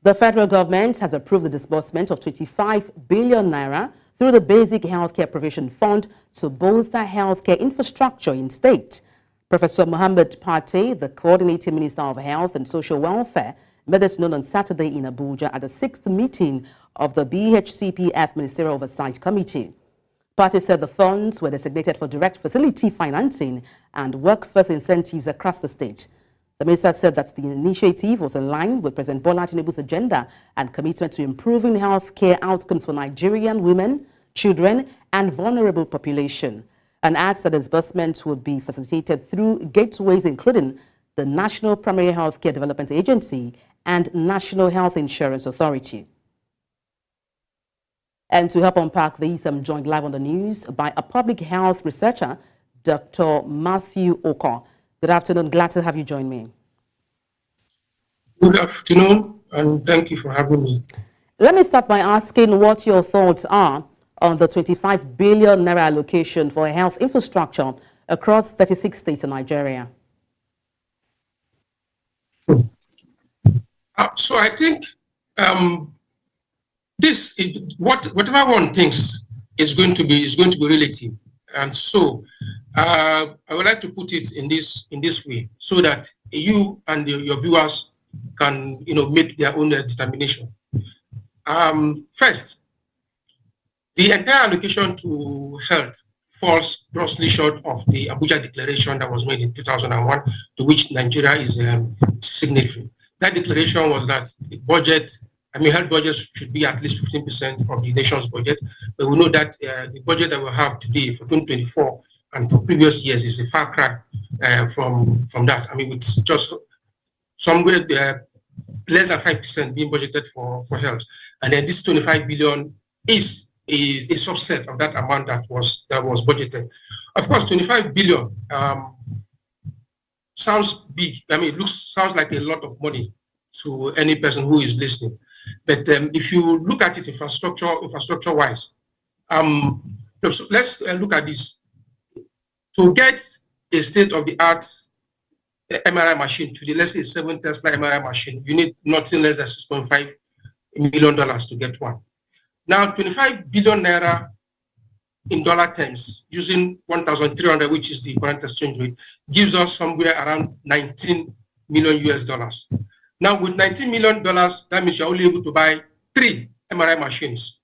The federal government has approved the disbursement of 25 billion naira through the Basic Healthcare Provision Fund to bolster healthcare infrastructure in state. Professor Muhammed Pate, the Coordinating Minister of Health and Social Welfare, made this known on Saturday in Abuja at the 6th meeting of the BHCPF Ministerial Oversight Committee. Pate said the funds were designated for direct facility financing and workforce incentives across the state. The minister said that the initiative was in line with President Bola Tinubu's agenda and commitment to improving healthcare outcomes for Nigerian women, children, and vulnerable population, and adds that disbursement would be facilitated through gateways including the National Primary Healthcare Development Agency and National Health Insurance Authority. And to help unpack these, I'm joined live on the news by a public health researcher, Dr. Matthew Oko. Good afternoon. Glad to have you join me. Good afternoon, and thank you for having me. Let me start by asking what your thoughts are on the 25 billion naira allocation for health infrastructure across 36 states in Nigeria. So I think whatever one thinks is going to be relative, and so I would like to put it in this way, so that you and your viewers can make their own determination. First, the entire allocation to health falls grossly short of the Abuja Declaration that was made in 2001, to which Nigeria is signatory. That declaration was that the budget, health budget should be at least 15% of the nation's budget. But we know that the budget that we have today for 2024 and for previous years is a far cry from that. With just somewhere there, less than 5% being budgeted for health. And then this 25 billion is a subset of that amount that was budgeted. Of course, 25 billion sounds big. Sounds like a lot of money to any person who is listening. But if you look at it infrastructure-wise, so let's look at this. To get a state-of-the-art MRI machine today, let's say 7 Tesla MRI machine, you need nothing less than $6.5 million to get one. Now, 25 billion naira in dollar terms, using 1,300, which is the current exchange rate, gives us somewhere around 19 million US dollars. Now, with $19 million, that means you're only able to buy 3 MRI machines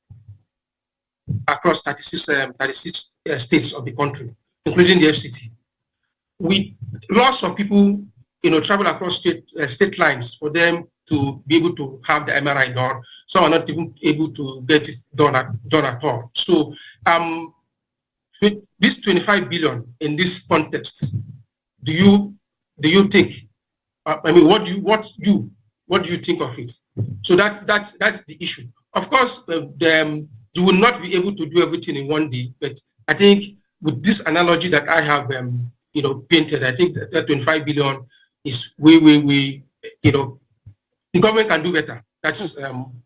across 36 states of the country, including the FCT. With lots of people, travel across state lines for them to be able to have the MRI done. Some are not even able to get it done at all. So, this 25 billion in this context, do you think? What do you think of it? So that's the issue. Of course, you will not be able to do everything in one day. But I think with this analogy that I have, painted, I think that 25 billion is way, the government can do better. That's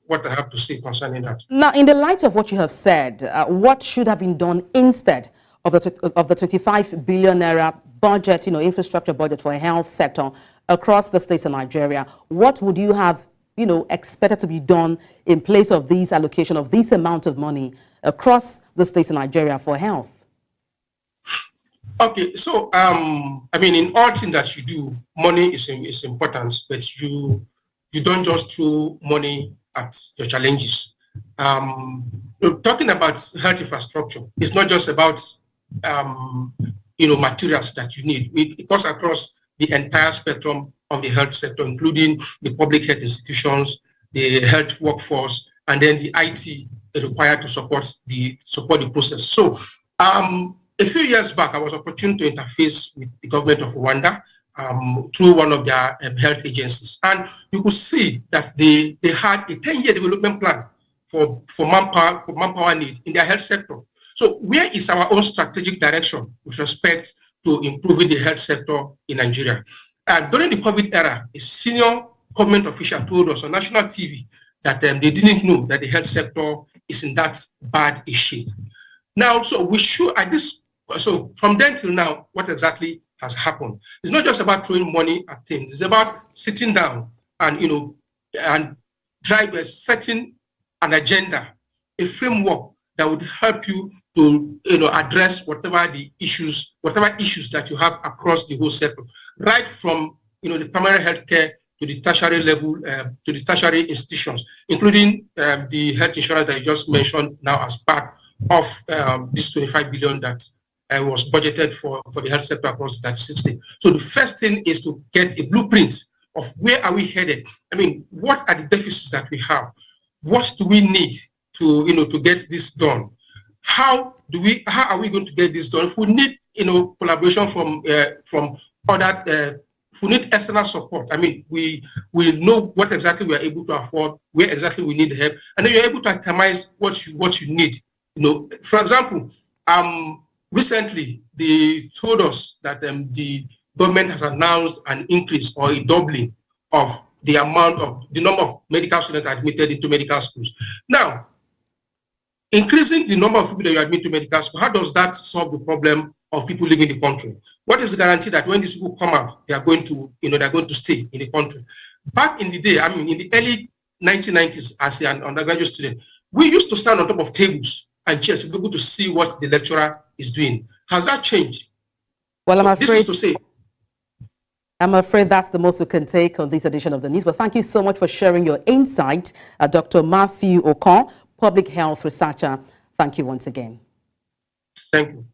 what I have to say concerning that. Now, in the light of what you have said, what should have been done instead of the 25 billion naira budget, infrastructure budget for a health sector across the states of Nigeria? What would you have, expected to be done in place of these allocation of this amount of money across the states of Nigeria for health? Okay, so in all things that you do, money is important, but you don't just throw money at your challenges. Talking about health infrastructure, it's not just about materials that you need. It goes across the entire spectrum of the health sector, including the public health institutions, the health workforce, and then the IT required to support the process. So, a few years back, I was opportune to interface with the government of Rwanda through one of their health agencies, and you could see that they had a 10-year development plan for manpower need in their health sector. So, where is our own strategic direction with respect to improving the health sector in Nigeria? During the COVID era, a senior government official told us on national TV that they didn't know that the health sector is in that bad a shape. Now, so we should so from then till now, what exactly has happened? It's not just about throwing money at things. It's about sitting down and setting an agenda, a framework that would help you to address whatever issues that you have across the whole sector, right from the primary healthcare to the tertiary level, to the tertiary institutions, including the health insurance that you just mentioned now as part of this 25 billion that was budgeted for the health sector across the 36 states. So the first thing is to get a blueprint of where are we headed. I mean, what are the deficits that we have? What do we need to to get this done? How are we going to get this done? If we need collaboration from other if we need external support, I mean, we know what exactly we are able to afford, where exactly we need help, and then you're able to itemize what you need. For example, recently they told us that the government has announced an increase or a doubling of the number of medical students admitted into medical schools. Now, increasing the number of people that you admit to medical school, how does that solve the problem of people leaving the country? What is the guarantee that when these people come out, they are going to, they're going to stay in the country? Back in the day, I mean, in the early 1990s, as an undergraduate student, we used to stand on top of tables and chairs to be able to see what the lecturer is doing. Has that changed? Well, I'm afraid that's the most we can take on this edition of the news. But thank you so much for sharing your insight, Dr. Matthew Okon, public health researcher. Thank you once again. Thank you.